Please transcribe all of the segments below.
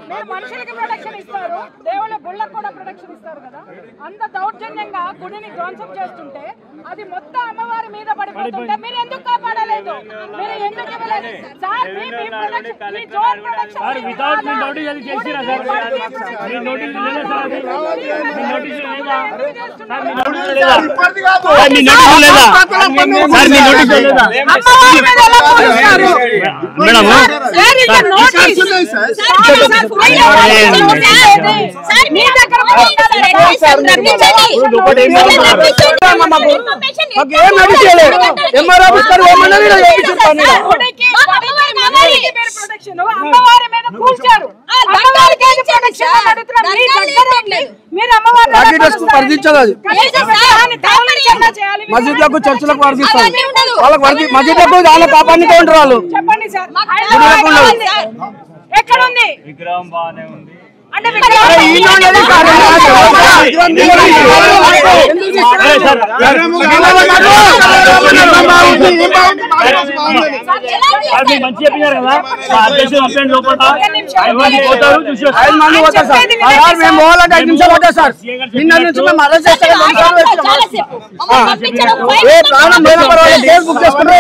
మీరు మనుషులకి ప్రొటెక్షన్ ఇస్తారు, దేవుళ్ళ గుళ్ళకు కూడా ప్రొటెక్షన్ ఇస్తారు కదా. అంత దౌర్జన్యంగా గుడిని ధ్వంసం చేస్తుంటే అది మొత్తం అమ్మవారి మీద పడిపోతుంటే మీరు ఎందుకు కాపాడలేదు? మీరు ఎందుకు ఇవ్వలేదు? సార్ మీ ప్రొటెక్షన్, మీ జోన్ ప్రొటెక్షన్ వితౌట్ మీ నోటీస్ అది చేసిరా సార్? మీ నోటీస్ లేదా సార్? మీ నోటీస్ లేదా? సార్ మీ నోటీస్ లేదా? సార్ మీ నోటీస్ లేదా? సార్ మీ నోటీస్ లేదా? అమ్మవారి మీద ఎలా పోస్తారు మేడం? సార్ ఇది నోటీస్ సార్ మీ దగ్గర సార్ రప్పించండి. ఏం నడిచేయలేదు ఎంఆర్ ఆఫీసర్ ఏమన్నా అమ్మవారి మీద కూల్చారు. మసీద్లకు చర్చలకు వర్దిస్తారు, వాళ్ళకి మసీద్లకు చాలా కాపాడుతూ ఉంటారు వాళ్ళు. చెప్పండి సార్ ఎక్కడ ఉంది విగ్రహం? బాగానే ఉంది అంటే మంచి చెప్పినారు కదా మేము పోవాలంటే 5 నిమిషాలు పడ్డా సార్. నిన్న నుంచి మేము అరెస్ట్ చేస్తాం, ప్రాణం లేదు పర్వాలేదు, కేసు బుక్ చేసుకుంటే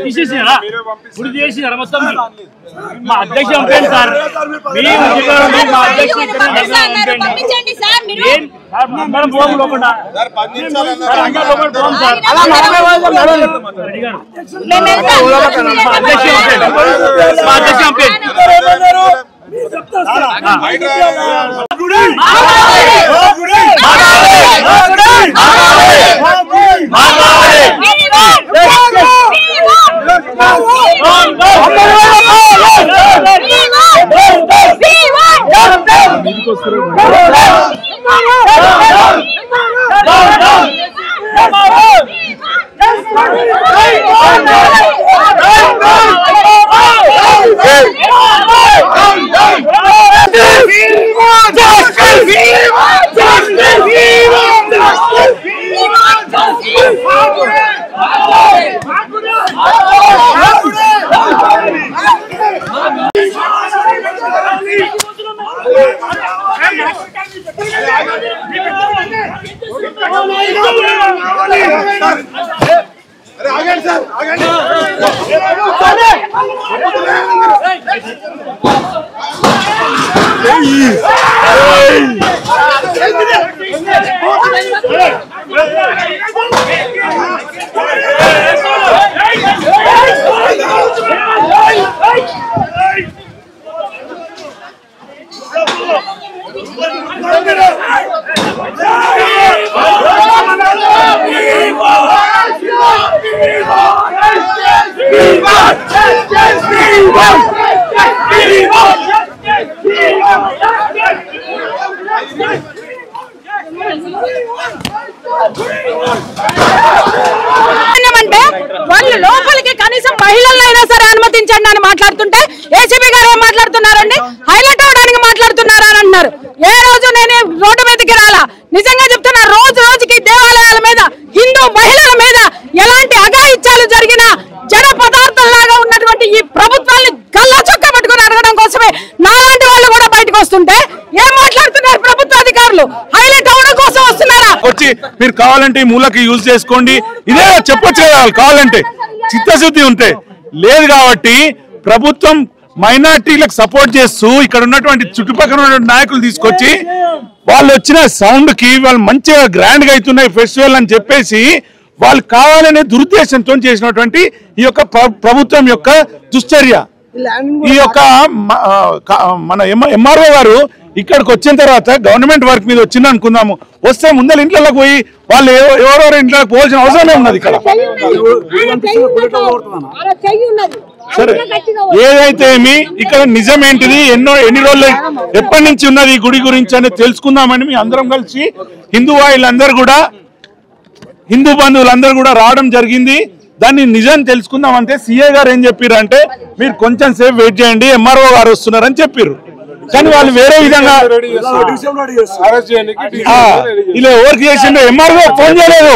తీసేసినారా? ఇప్పుడు చేసినారా మొత్తం? మా అధ్యక్ష పంపండి సార్. అందరం పోము లోపల వాళ్ళు లోపలికి కనీసం మహిళలైనా సరే అనుమతించండి అని మాట్లాడుతుంటే ఏసీబీ గారు ఏం మాట్లాడుతున్నారండి? హైలైట్ అవడానికి మాట్లాడుతున్నారా అని అంటున్నారు. ఏ రోజు నేను రోడ్డు మీదకి రాలా, నిజంగా చెప్తున్నా. రోజు రోజుకి దేవాలయాల మీద, హిందూ మహిళల మీద ఎలాంటి అఘాయిత్యాలు జరిగినా జడ పదార్థంలాగా ఉన్నటువంటి ఈ ప్రభుత్వాన్ని గల్లా చొక్కా పట్టుకుని అడగడం కోసమే నాలాంటి వాళ్ళు కూడా బయటకు వస్తుంటే ఏం మాట్లాడుతున్నారు ప్రభుత్వ అధికారులు? హైలైట్ అవడం కోసం వస్తున్నారా? వచ్చి మీరు కావాలంటే ఈ మూలకి యూజ్ చేసుకోండి, ఇదే చెప్పొచ్చు కావాలంటే చిత్తశుద్ధి ఉంటే. లేదు కాబట్టి ప్రభుత్వం మైనార్టీలకు సపోర్ట్ చేస్తూ ఇక్కడ ఉన్నటువంటి చుట్టుపక్కల ఉన్నటువంటి నాయకులు తీసుకొచ్చి వాళ్ళు వచ్చిన సౌండ్ కి వాళ్ళు మంచిగా గ్రాండ్ గా అవుతున్నాయి ఫెస్టివల్ అని చెప్పేసి వాళ్ళు కావాలనే దురుద్దేశంతో చేసినటువంటి ఈ యొక్క ప్రభుత్వం యొక్క దుశ్చర్య. ఈ యొక్క మన ఎంఆర్ఓ గారు ఇక్కడికి వచ్చిన తర్వాత గవర్నమెంట్ వర్క్ మీద వచ్చింది అనుకుందాము, వస్తే ముందర ఇంట్లోకి పోయి వాళ్ళు ఎవరెవరు ఇంట్లోకి పోవాల్సిన అవసరమే ఉన్నది ఇక్కడ. సరే ఏదైతే ఏమి ఇక్కడ నిజమేంటిది, ఎన్ని రోజులు ఎప్పటి నుంచి ఉన్నది ఈ గుడి గురించి అనేది తెలుసుకుందామని మీ అందరం కలిసి హిందూ వాళ్ళందరూ కూడా, హిందూ బంధువులందరూ కూడా రావడం జరిగింది. దాన్ని నిజం తెలుసుకుందాం అంతే. సిఏ గారు ఏం చెప్పారు అంటే మీరు కొంచెం సేపు వెయిట్ చేయండి, ఎంఆర్ఓ గారు వస్తున్నారని చెప్పారు. కానీ వాళ్ళు వేరే విధంగా ఇలా ఎవరికి చేసిండ్రు, ఎంఆర్ఓ ఫోన్ చేయలేదు,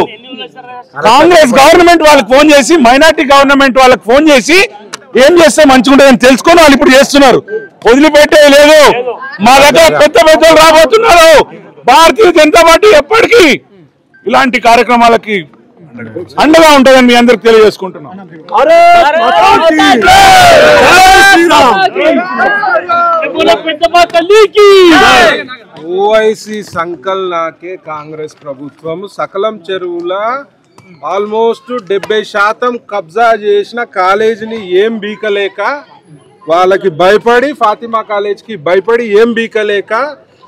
కాంగ్రెస్ గవర్నమెంట్ వాళ్ళకి ఫోన్ చేసి మైనార్టీ గవర్నమెంట్ వాళ్ళకి ఫోన్ చేసి ఏం చేస్తే మంచిగుంటుందని తెలుసుకొని వాళ్ళు ఇప్పుడు చేస్తున్నారు. వదిలిపెట్టే లేదు. మా దగ్గర పెద్ద పెద్దలు రాబోతున్నారు. భారతీయ జనతా పార్టీ ఎప్పటికీ ఇలాంటి కార్యక్రమాలకి అండగా ఉంటుందని మీ అందరికి తెలియజేసుకుంటున్నాం. ఓవైసీ సంకల్నాకే కాంగ్రెస్ ప్రభుత్వం సకలం చెరువుల ఆల్మోస్ట్ 70% కబ్జా చేసిన కాలేజీని ఏం బీకలేక వాళ్ళకి భయపడి ఫాతిమా కాలేజీకి భయపడి ఏం బీకలేక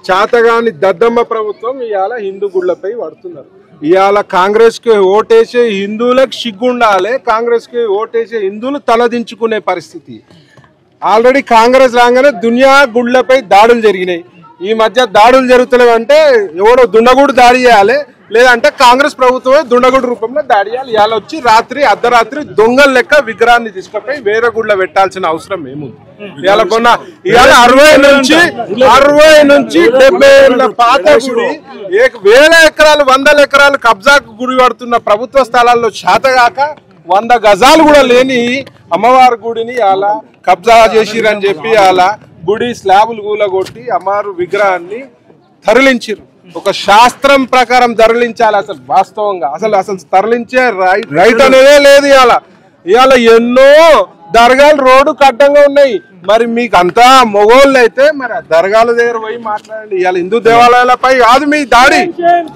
చాతగాని దద్దమ్మ ప్రభుత్వం ఇవాళ హిందూ గుళ్ళపై పడుతున్నారు. ఇవాళ కాంగ్రెస్ కి ఓటేసే హిందువులకు సిగ్గుండాలి. కాంగ్రెస్ కి ఓటేసే హిందువులు తలదించుకునే పరిస్థితి. ఆల్రెడీ కాంగ్రెస్ రాగానే దునియా గుళ్ళపై దాడులు జరిగినాయి. ఈ మధ్య దాడులు జరుగుతున్నాయంటే ఎవడో దుండగుడు దాడి చేయాలి, లేదంటే కాంగ్రెస్ ప్రభుత్వమే దుండగుడు రూపంలో దాడి చేయాలి. ఇవాళ వచ్చి అర్ధరాత్రి దొంగల లెక్క విగ్రహాన్ని తీసుకుపోయి వేరే గుళ్ళ పెట్టాల్సిన అవసరం ఏముంది? ఇవాళ 60 నుంచి 70 ఏళ్ళ పాత గుడి వేల ఎకరాలు 100 ఎకరాలు కబ్జాకు గురి పడుతున్న ప్రభుత్వ స్థలాల్లో శాతగాక 100 గజాలు కూడా లేని అమ్మవారి గుడిని అలా కబ్జా చేసిరని చెప్పి అలా గుడి స్లాబులు కూలగొట్టి అమ్మవారు విగ్రహాన్ని తరలించారు. ఒక శాస్త్రం ప్రకారం తరలించాలి. అసలు వాస్తవంగా అసలు తరలించే రైట్ అనేదే లేదు. ఇవాళ ఎన్నో దర్గాలు రోడ్డు కడ్డంగా ఉన్నాయి. మరి మీకు అంతా మొగోళ్ళు అయితే మరి ఆ దర్గాల దగ్గర పోయి మాట్లాడండి. ఇవాళ హిందూ దేవాలయాలపై కాదు మీ దాడి.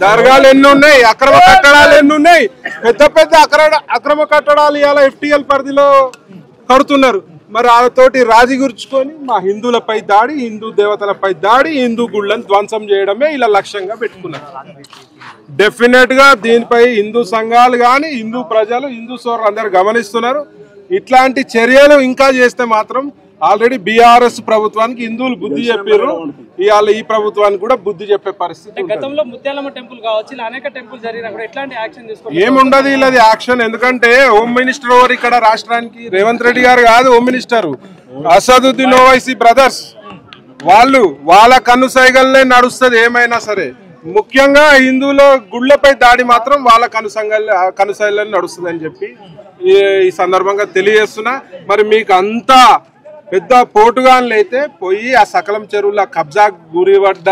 దర్గాలు ఎన్ని ఉన్నాయి, అక్రమ కట్టడాలు ఎన్ని ఉన్నాయి, పెద్ద పెద్ద అక్రమ కట్టడాలు ఇవాళ FTL పరిధిలో కడుతున్నారు. మరి వాళ్ళతోటి రాజీ గుర్చుకొని మా హిందువులపై దాడి, హిందూ దేవతలపై దాడి, హిందూ గుళ్ళను ధ్వంసం చేయడమే ఇలా లక్ష్యంగా పెట్టుకున్నారు. డెఫినెట్ గా దీనిపై హిందూ సంఘాలు కానీ హిందూ ప్రజలు హిందూ సోదరులు అందరు గమనిస్తున్నారు. ఇట్లాంటి చర్యలు ఇంకా చేస్తే మాత్రం ఆల్రెడీ బీఆర్ఎస్ ప్రభుత్వానికి హిందువులు బుద్ధి చెప్పారు. ఇవాళ ఈ ప్రభుత్వానికి కూడా బుద్ధి చెప్పే పరిస్థితి. గతంలో ముత్యాలమ్మ టెంపుల్ కావచ్చు, ఇలా అనేక టెంపుల్ జరిగినప్పుడు ఎట్లాంటి యాక్షన్ తీసుకోవాలి? ఏముండదు ఇలాది యాక్షన్. ఎందుకంటే హోమ్ మినిస్టర్ ఎవరు ఇక్కడ రాష్ట్రానికి? రేవంత్ రెడ్డి గారు కాదు home minister, Asaduddin Owaisi brothers. వాళ్ళ కనుసైగల్లే నడుస్తుంది ఏమైనా సరే. ముఖ్యంగా హిందువుల గుళ్ళపై దాడి మాత్రం వాళ్ళ కనుసైగల్లే నడుస్తుంది అని చెప్పి ఈ సందర్భంగా తెలియజేస్తున్నా. మరి మీకు అంతా పెద్ద పోటుగాన్లు అయితే పోయి ఆ సకలం చెరువుల కబ్జా గురిపడ్డ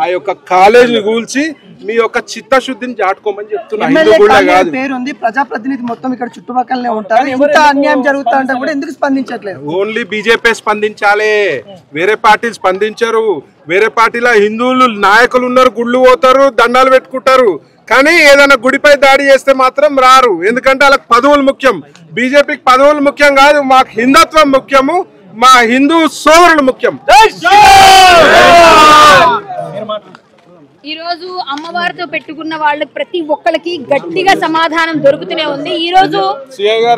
ఆ యొక్క కాలేజీని కూల్చి మీ యొక్క చిత్తశుద్ధిని చాటుకోమని చెప్తున్నా. హిందూ గుళ్ళ కాదు. పేరుంది, ప్రజాప్రతినిధి మొత్తం ఇక్కడ చుట్టుపక్కలనే ఉంటారు. ఇంత అన్యాయం జరుగుతా అంటే కూడా ఎందుకు స్పందించట్లేదు? ఓన్లీ బీజేపీ స్పందించాలి, వేరే పార్టీలు స్పందించరు. వేరే పార్టీలో హిందువులు నాయకులు ఉన్నారు, గుళ్ళు పోతారు, దండాలు పెట్టుకుంటారు. కానీ ఏదైనా గుడిపై దాడి చేస్తే మాత్రం రారు. ఎందుకంటే వాళ్ళకి పదవులు ముఖ్యం. బీజేపీకి పదవులు ముఖ్యం కాదు, మాకు హిందుత్వం ముఖ్యము, మా హిందూ సోదరులు ముఖ్యం. ఈ రోజు అమ్మవారితో పెట్టుకున్న వాళ్ళకి ప్రతి ఒక్కరికి గట్టిగా సమాధానం దొరుకుతూనే ఉంది. ఈ రోజు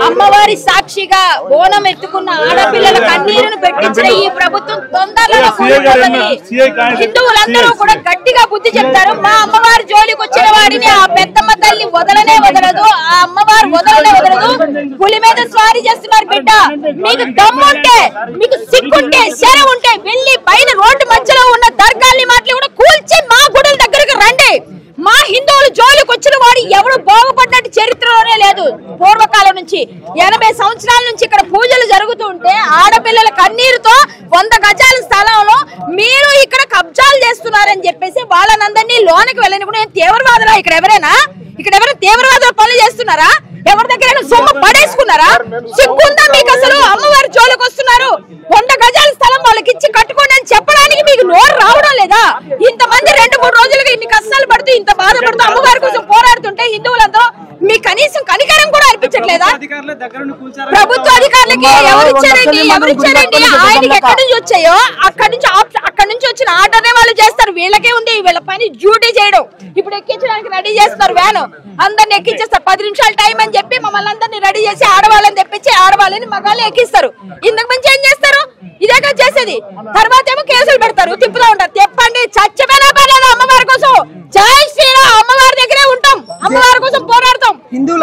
అమ్మవారి సాక్షిగా ఓనం ఎత్తుకున్న ఆడపిల్లల కన్నీరును పెట్టించిన ఈ ప్రభుత్వం తొందరలో హిందువులందరూ కూడా గట్టిగా బుద్ధి చెప్తారు. మా అమ్మవారి జోలికి వచ్చిన వాడిని ఆ పెద్దమ్మ తల్లి వదలనే వదలదు, ఆ అమ్మవారు వదలనే వదలదు. పులి మీద స్వారీ చేస్తున్నారు బిడ్డ. మీకు దమ్ముంటే, మీకు సిగ్గుంటే, శరం ఉంటే వెళ్ళి పైన రోడ్డు మధ్యలో ఉన్న దర్గాల్ని మాటలు కూడా కూల్చి మా గుడి దగ్గరకు రండి. మా హిందువులు జోలికి వచ్చిన వాడు ఎవరు బాగుపడ్డట్టు చరిత్రలోనే లేదు. పూర్వకాలం నుంచి 80 సంవత్సరాల నుంచి ఇక్కడ పూజలు జరుగుతూ ఉంటే ఆడపిల్లల కన్నీరుతో 100 గజాల స్థలంలో మీరు ఇక్కడ కబ్జాలు చేస్తున్నారని చెప్పేసి వాళ్ళనందరినీ లోనికి వెళ్ళనిప్పుడు తీవ్రవాదులా? ఇక్కడ ఎవరైనా తీవ్రవాదుల పనులు చేస్తున్నారా? ఎవరి దగ్గర సొమ్ము పడేసుకున్నారా? సిగ్గుందా మీకు? అసలు అమ్మవారి జోలికి వస్తున్నారు. 100 గజాల స్థలం వాళ్ళకి ఇచ్చి కట్టుకోండి అని చెప్పడానికి మీకు నోరు రావడం లేదా? ఇంతమంది 2-3 రోజులుగా ఇన్ని కష్టాలు పడుతూ ఇంత బాధపడుతూ అమ్మవారి కోసం పోరాడుతుంటే హిందువులందరూ మీ కనీసం కనికరం కూడా అనిపించట్లేదా? ప్రభుత్వ అధికారులకి ఎవరిచ్చారండి? ఆయనకి ఎక్కడి నుంచి వచ్చాయో అక్కడి నుంచి వచ్చిన ఆర్డర్నే వాళ్ళు చేస్తారు. వీళ్ళకే ఉంది వీళ్ళ పని, డ్యూటీ చేయడం. ఇప్పుడు ఎక్కించడానికి రెడీ చేస్తున్నారు వ్యాన్, అందరిని ఎక్కించేస్తారు. 10 నిమిషాలు టైం అని చెప్పి మమ్మల్ని అందరినీ రెడీ చేసి ఆడవాళ్ళని తెప్పించి ఆడవాళ్ళని మగాళ్ళని ఎక్కిస్తారు. ఇంతకు మించి ఏం చేస్తారు? ఇదేగా చేసేది. తర్వాత ఏమో కేసులు పెడతారు, తిప్పుతూ ఉంటారు. చెప్పండి, చచ్చిపోయినా పర్లేదు అమ్మవారి కోసం. జై శ్రీరామ్, అమ్మవారి దగ్గరే ఉంటాం, అమ్మవారి కోసం పోరాడతాం.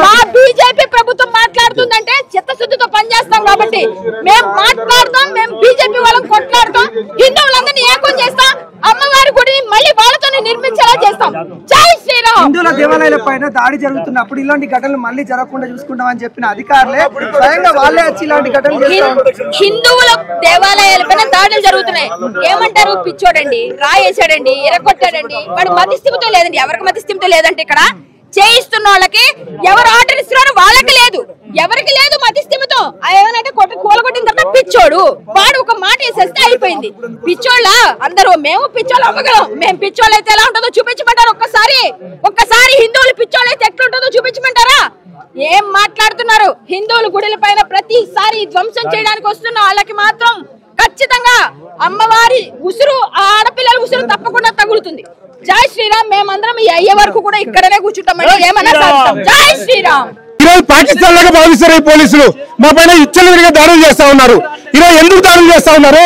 మా బీజేపీ ప్రభుత్వం మాట్లాడుతుందంటే చిత్తశుద్ధితో పనిచేస్తాం కాబట్టి మేము మాట్లాడతాం. మేము బీజేపీ వాళ్ళని కొట్లాడతాం, హిందువులందరినీ ఏకం చేస్తాం, అమ్మవారి గుడిని మళ్ళీ వాళ్ళతోనే నిర్మించేలా చేస్తాం. జై శ్రీరామ్. దేవాలయాల పైన దాడి జరుగుతున్నప్పుడు ఇలాంటి ఘటనలు మళ్ళీ జరగకుండా చూసుకుంటామని చెప్పిన అధికారులే స్వయంగా వాళ్ళే వచ్చి ఇలాంటి ఘటనలు చేస్తారు. హిందువుల దేవాలయాల పైన దాడులు జరుగుతున్నాయి. ఏమంటారు? పిచ్చోడండి, రాయేసాడండి, ఎరగొట్టాడండి. వాడు మతిస్థిమితం లేదండి. ఎవరికి మతిస్థిమితం లేదంటే ఇక్కడ చేయిస్తున్న వాళ్ళకి ఎవరు ఆర్డర్ ఇస్తున్నారో వాళ్ళకి లేదు, ఎవరికి లేదు మతిస్థిమితం. ఏమనంటే కూలగొట్టిన తర్వాత పిచ్చోడు వాడు ఒక మాట వేసేస్తే అయిపోయింది. పిచ్చోళ్ళ అందరూ మేము పిచ్చోళ్ళు అవ్వగలం. మేము పిచ్చోళ్ళు అయితే ఎలా ఉంటుందో చూపించమంటారు? ఒక్కసారి హిందువులు పిచ్చోళ్ళు అయితే ఎట్లుంటుందో చూపించమంటారా? ఏం మాట్లాడుతున్నారు? హిందువుల గుడిల పైన ప్రతిసారి ధ్వంసం చేయడానికి వస్తున్న వాళ్ళకి మాత్రం ఖచ్చితంగా అమ్మవారి ఉసురు, ఆ ఆడపిల్లల ఉసురు తప్పకుండా తగులుతుంది. జై శ్రీరామ్. మేమందరం ఈ అయ్యే వరకు కూడా ఇక్కడనే కూర్చుంటామండి. ఏమన్నా జై శ్రీరామ్. ఈరోజు పాకిస్తాన్ లాగా భావిస్తారు ఈ పోలీసులు. మా పైన ఇచ్చలవిడిగా దాడులు చేస్తా ఉన్నారు. ఈరోజు ఎందుకు దాడులు చేస్తా ఉన్నారు?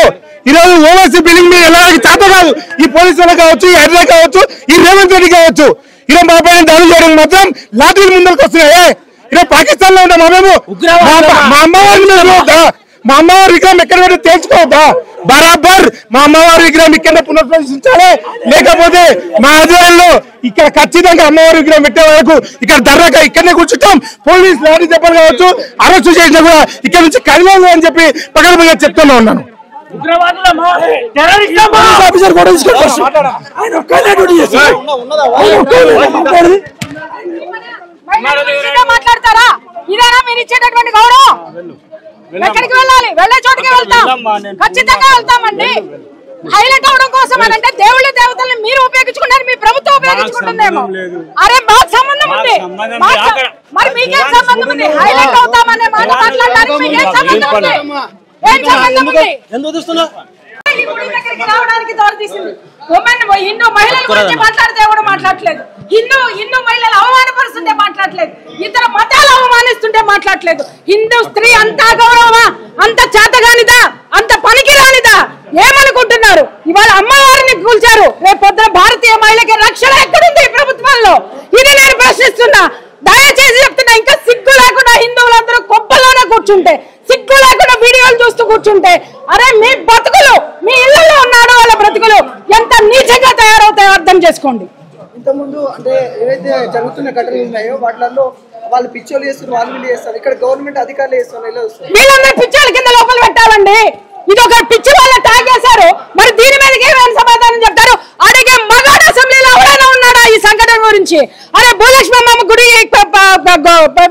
ఈరోజు ఓవైసీ బిల్డింగ్ మీద వెళ్ళడానికి చేత కాదు ఈ పోలీసులు కావచ్చు, ఈ హెడ్లే కావచ్చు, ఈ రేవంత్ రెడ్డి కావచ్చు. ఈరోజు మా పైన దాడులు చేయడం మాత్రం లాఠీలు ముందరకు వస్తున్నాయి. ఈరోజు పాకిస్తాన్ లో ఉంటాం మేము. మా అమ్మవారి విగ్రహం ఎక్కడ పెట్టి తేల్చుకోవద్దా? బరాబర్ మా అమ్మవారి విగ్రహం ఇక్కడ పునఃప్రతిష్ఠించాలి. లేకపోతే మా ఆధ్వర్యంలో ఇక్కడ ఖచ్చితంగా అమ్మవారి విగ్రహం పెట్టే వరకు ఇక్కడ ధర్నాగా ఇక్కడనే కూర్చుంటాం. పోలీస్ లాఠీ చెప్పలు కావచ్చు, అరెస్టు చేసినా కూడా ఇక్కడ నుంచి కదిలేదు అని చెప్పి పగలబడిగా చెప్తున్నా ఉన్నాను. మాట్లాడతారా? ఇదేనా మీరు ఇచ్చేటటువంటి గౌరవం? ఎక్కడికి వెళ్ళాలి? వెళ్ళే చోటుకి వెళ్తాం, ఖచ్చితంగా వెళ్తామండి. హైలైట్ అవడం కోసం అని అంటే దేవుళ్ళ దేవతల్ని మీరు ఉపయోగించుకుంటారు, మీ ప్రభుత్వం ఉపయోగించుకుంటుందేమో. అరే మాకు సంబంధం ఉంది, మరి మీకేం సంబంధం ఉంది? హైలైట్ అవుతామనే మాట మాట్లాడడానికి మీకేం సంబంధం ఉంది? ఏం సంబంధం ఉంది? రావడానికి దారితీసింది. హిందూ మహిళల గురించి మాట్లాడితే కూడా మాట్లాడలేదు, హిందూ మహిళలు అవమానపరుస్తుంటే మాట్లాడలేదు, ఇతర మతాలు అవమానిస్తుంటే మాట్లాడలేదు. హిందూ స్త్రీ అంత గౌరవమా? అంత చేతగానిదా? అంత పనికిరానిదా? ఏమనుకుంటున్నారు? ఇవాళ అమ్మవారిని కూల్చారు, రేపు పొద్దున భారతీయ మహిళకి రక్షణ ఎక్కడుంది ఈ ప్రభుత్వంలో? ఇది నేను ప్రశ్నిస్తున్నా. దయచేసి చెప్తున్నా, ఇంకా సిగ్గు లేకుండా హిందువులందరూ కొప్పల్లోనే కూర్చుంటే, సిగ్గు లేకుండా వీడియోలు చూస్తూ కూర్చుంటే, అరే మీ బతుకులు, మీ ఇళ్లలో ఉన్నాడు వాళ్ళ బ్రతుకులు ఎంత నీచంగా తయారవుతాయో అర్థం చేసుకోండి. ఇంతకుముందు అంటే ఏవైతే జరుగుతున్న ఘటనలు ఉన్నాయో వాటిల్లో వాళ్ళు పిచ్చోళ్ళు చేస్తున్నారు, వాళ్ళు వీళ్ళు చేస్తారు. ఇక్కడ గవర్నమెంట్ అధికారులు చేస్తున్నారు. వీళ్ళందరూ పిచ్చోళ్ళ కింద లోపల పెట్టాలండి. ఇది ఒక పిచ్చి వాళ్ళ తాగేశారు. మరి దీని మీదకి ఏమైనా సమాధానం చెప్తారు? అడిగే మగాడు అసెంబ్లీలో ఎవరైనా ఉన్నాడా ఈ సంఘటన గురించి? అరే భూలక్ష్మమ్మ గుడి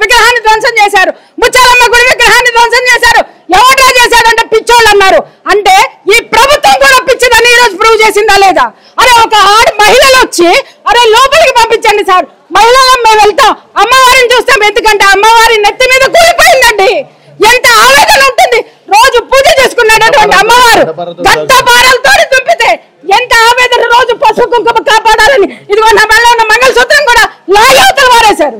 విగ్రహాన్ని ధ్వంసం చేశారు, ముచ్చాలమ్మ గుడి విగ్రహాన్ని ధ్వంసం చేశారు. ఎవడ్రా చేశారంటే పిచ్చోళ్ళు అన్నారు. అంటే ఈ ప్రభుత్వం కూడా పిచ్చిదని ఈరోజు ప్రూవ్ చేసిందా లేదా? అరే ఒక మహిళలు వచ్చి అరే లోపలికి పంపించండి సార్, మహిళలు మేము వెళ్తాం, అమ్మవారిని చూస్తాం. ఎందుకంటే అమ్మవారి నెత్తి మీద కూలిపోయిందండి. ఎంత ఆవేదన ఉంటుంది. రోజు పూజ చేసుకున్నటువంటి అమ్మవారు గద్దపారలతో దుంపితే ఎంత ఆవేదన. రోజు పసుపు కుంకుమ కాపాడాలని ఇదిగో నా మెడలో ఉన్న మంగళసూత్రం కూడా లాగవతలు వారేశారు,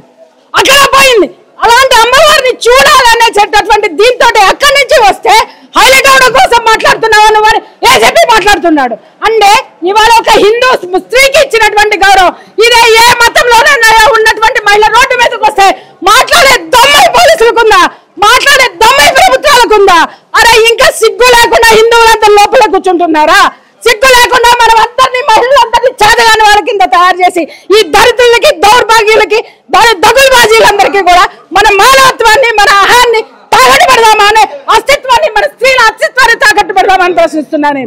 అక్కడ పోయింది. అలాంటి అమ్మవారిని చూడాలనే చెప్పేటువంటి దీంతో అక్కడి నుంచి వస్తే హైలైట్ అవడం కోసం మాట్లాడుతున్నామని వారు ఏజెపి మాట్లాడుతున్నాడు. అంటే ఇవాళ ఒక హిందూ స్త్రీకి ఇచ్చినటువంటి గౌరవం ఇదే ఏ మతంలోనైనా ఉన్నటువంటి మహిళ రోడ్డు మీదకి వస్తే మాట్లాడే దమ్ము పోలీసులకుందా? మాట్లాడే దమ్ము ప్రభుత్వాలకుందా? అరే ఇంకా సిగ్గు లేకుండా హిందువులంతా లోపల కూర్చుంటున్నారా? సిగ్గు లేకుండా మనం అందరినీ మహిళలందరినీ చేతగాని వాళ్ళ కింద తయారు చేసి ఈ దళితులకి, దౌర్భాగ్యులకి, దగులుబాజీలందరికీ కూడా మన మానవత్వాన్ని, మన అహాన్ని తాకట్టు పెడదామా అనే అస్తిత్వాన్ని, మన స్త్రీల అస్తిత్వాన్ని తాకట్టు పెడదామని ప్రశ్నిస్తున్నాను.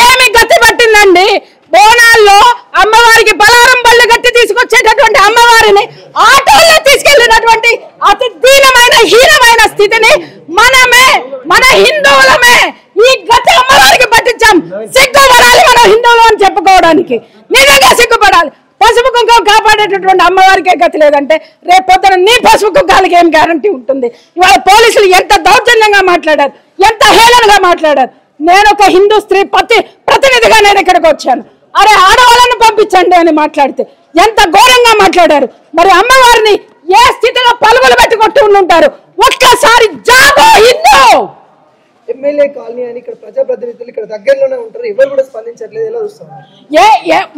ఏమి గతి పట్టిందండి? బోనాల్లో అమ్మవారికి బలారం బళ్ళు గట్టి తీసుకొచ్చేటటువంటి అమ్మవారిని ఆటోల్లో తీసుకెళ్లినటువంటి అతి దీనమైన హీనమైన స్థితిని మనమే, మన హిందువులమే ఈ గతి అమ్మవారికి పట్టించాం. సిగ్గుపడాలి మనం హిందువులు అని చెప్పుకోవడానికి, నిజంగా సిగ్గుపడాలి. పసుపు కుంకుమ కాపాడేటటువంటి అమ్మవారికే గతి లేదంటే రేపు పొద్దున నీ పసుపు కుంకాలకి ఏం గ్యారంటీ ఉంటుంది? ఇవాళ పోలీసులు ఎంత దౌర్జన్యంగా మాట్లాడారు, ఎంత హేళనగా మాట్లాడారు. నేను ఒక హిందూ స్త్రీ ప్రతినిధిగా నేను ఇక్కడికి వచ్చాను. అరే ఆడవాళ్ళని పంపించండి అని మాట్లాడితే ఎంత ఘోరంగా మాట్లాడారు. మరి అమ్మవారిని ఏ స్థితిలో పలుగులు పెట్టి కొట్టి ఉండుంటారు? ఒక్కసారి జాగో హిందూ. ఎమ్మెల్యే కాలనీ అని ఇక్కడ ప్రజాప్రతినిధులు ఇక్కడ దగ్గరలోనే ఉంటారు, ఎవరు కూడా స్పందించట్లేదు. ఎలా చూస్తారు?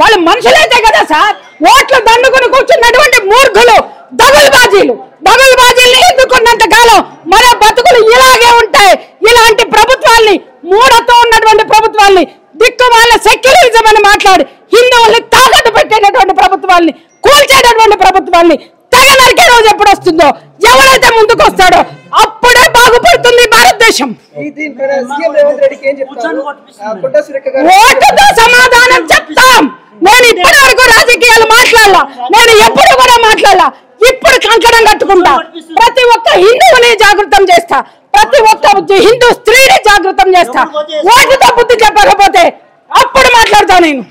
వాళ్ళు మనుషులైతే కదా సార్, ఓట్లు దండుకుని కూర్చున్నటువంటి మూర్ఖులు, దగులుబాజీలు ఎదుర్కొన్నంత కాలం మన బతుకులు ఇలాగే ఉంటాయి. ఇలాంటి ప్రభుత్వాల్ని, మూఢతో ఉన్నటువంటి ప్రభుత్వాల్ని దిక్కు వాళ్ళ సెక్యులరిజం అని మాట్లాడి హిందువుల్ని తాకట్టు పెట్టేటటువంటి ప్రభుత్వాన్ని, కూల్చేటటువంటి ప్రభుత్వాన్ని తెగ నరికే రోజు ఎప్పుడు వస్తుందో, ఎవరైతే ముందుకు వస్తాడో అప్పుడే బాగుపడుతుంది భారతదేశం. ఓటుతో సమాధానం చెప్తాం. నేను ఇప్పటి వరకు రాజకీయాలు మాట్లాడాల, నేను ఎప్పుడు కూడా మాట్లాడాల. ఇప్పుడు కంకణం కట్టుకుంటా, ప్రతి ఒక్క హిందువుని జాగృతం చేస్తా, ప్రతి ఒక్క హిందూ స్త్రీని జాగృతం చేస్తా. ఓటుతో బుద్ధి చెప్పకపోతే అప్పుడు మాట్లాడతా నేను.